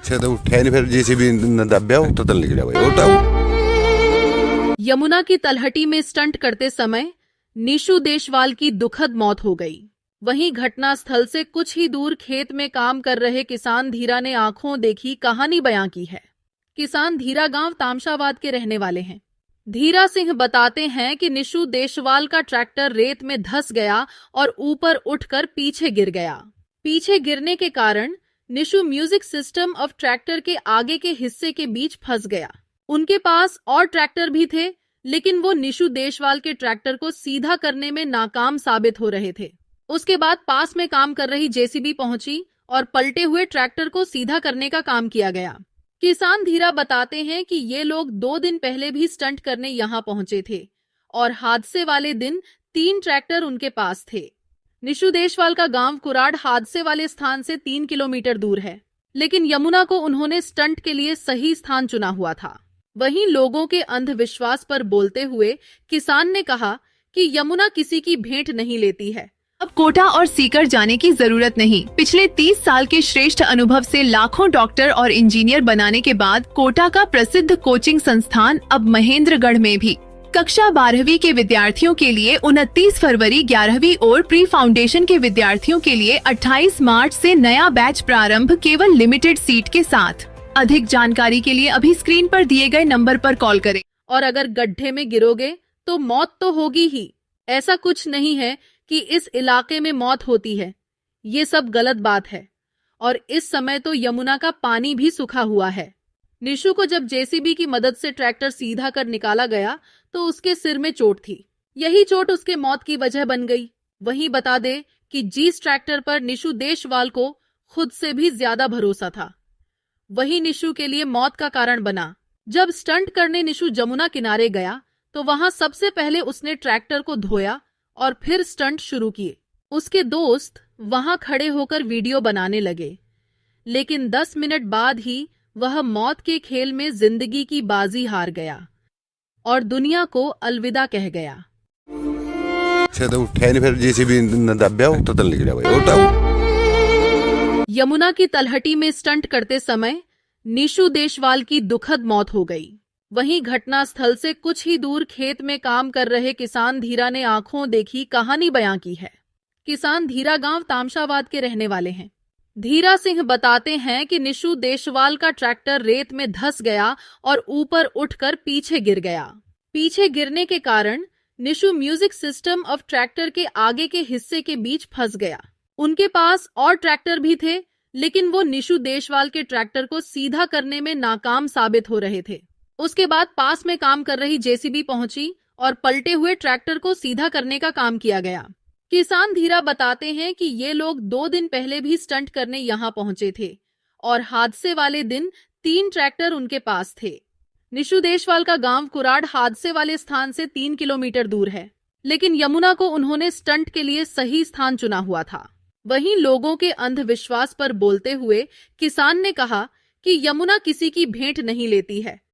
तो उठा नहीं, फिर जेसीबी दब्या तो तल निकला भाई उठाओ। यमुना की तलहटी में स्टंट करते समय निशु देशवाल की दुखद मौत हो गई। वहीं घटना स्थल से कुछ ही दूर खेत में काम कर रहे किसान धीरा ने आंखों देखी कहानी बयां की है। किसान धीरा गांव तामशाबाद के रहने वाले हैं। धीरा सिंह बताते हैं कि निशु देशवाल का ट्रैक्टर रेत में धंस गया और ऊपर उठकर पीछे गिर गया। पीछे गिरने के कारण Nishu music system of tractor के आगे के हिस्से के बीच फंस गया। उनके पास और ट्रैक्टर भी थे, लेकिन वो निशु देशवाल के ट्रैक्टर को सीधा करने में नाकाम साबित हो रहे थे। उसके बाद पास में काम कर रही जेसीबी पहुंची और पलटे हुए ट्रैक्टर को सीधा करने का काम किया गया। किसान धीरा बताते हैं कि ये लोग 2 दिन पहले भी स्टंट करने यहां पहुंचे थे और हादसे वाले दिन 3 ट्रैक्टर उनके पास थे। निशु देशवाल का गांव कुराड़ हादसे वाले स्थान से 3 किलोमीटर दूर है, लेकिन यमुना को उन्होंने स्टंट के लिए सही स्थान चुना हुआ था। वहीं लोगों के अंधविश्वास पर बोलते हुए किसान ने कहा कि यमुना किसी की भेंट नहीं लेती है। अब कोटा और सीकर जाने की जरूरत नहीं। पिछले 30 साल के श्रेष्ठ अनुभव से लाखों डॉक्टर और इंजीनियर बनाने के बाद कोटा का प्रसिद्ध कोचिंग संस्थान अब महेंद्रगढ़ में भी कक्षा 12वीं के विद्यार्थियों के लिए 29 फरवरी 11वीं और प्री फाउंडेशन के विद्यार्थियों के लिए 28 मार्च से नया बैच प्रारंभ, केवल लिमिटेड सीट के साथ। अधिक जानकारी के लिए अभी स्क्रीन पर दिए गए नंबर पर कॉल करें। और अगर गड्ढे में गिरोगे तो मौत तो होगी ही। ऐसा कुछ नहीं है कि इस इलाके में मौत होती है, ये सब गलत बात है। और इस समय तो यमुना का पानी भी सूखा हुआ है। निशु को जब जेसीबी की मदद से ट्रैक्टर सीधा कर निकाला गया तो उसके सिर में चोट थी। यही चोट उसके मौत की वजह बन गई। वहीं बता दे कि जिस ट्रैक्टर पर निशु देशवाल को खुद से भी ज्यादा भरोसा था, वही निशु के लिए मौत का कारण बना। जब स्टंट करने निशु जमुना किनारे गया तो वहां सबसे पहले उसने ट्रैक्टर को धोया और फिर स्टंट शुरू किए। उसके दोस्त वहां खड़े होकर वीडियो बनाने लगे, लेकिन 10 मिनट बाद ही वह मौत के खेल में जिंदगी की बाजी हार गया और दुनिया को अलविदा कह गया। तो उठा नहीं, फिर जेसीबी दब्या तो तल निकला भाई उठाओ। यमुना की तलहटी में स्टंट करते समय निशु देशवाल की दुखद मौत हो गई। वहीं घटना स्थल से कुछ ही दूर खेत में काम कर रहे किसान धीरा ने आंखों देखी कहानी बयां की है। किसान धीरा गांव तामशाबाद के रहने वाले हैं। धीरा सिंह बताते हैं कि निशु देशवाल का ट्रैक्टर रेत में धंस गया और ऊपर उठकर पीछे गिर गया। पीछे गिरने के कारण Nishu music system of tractor के आगे के हिस्से के बीच फंस गया। उनके पास और ट्रैक्टर भी थे, लेकिन वो निशु देशवाल के ट्रैक्टर को सीधा करने में नाकाम साबित हो रहे थे। उसके बाद पास में काम कर रही जेसीबी पहुंची और पलटे हुए ट्रैक्टर को सीधा करने का काम किया गया। किसान धीरा बताते हैं कि ये लोग 2 दिन पहले भी स्टंट करने यहां पहुंचे थे और हादसे वाले दिन 3 ट्रैक्टर उनके पास थे। निशु देशवाल का गांव कुराड़ हादसे वाले स्थान से 3 किलोमीटर दूर है, लेकिन यमुना को उन्होंने स्टंट के लिए सही स्थान चुना हुआ था। वहीं लोगों के अंधविश्वास पर बोलते हुए किसान ने कहा कि यमुना किसी की भेंट नहीं लेती है।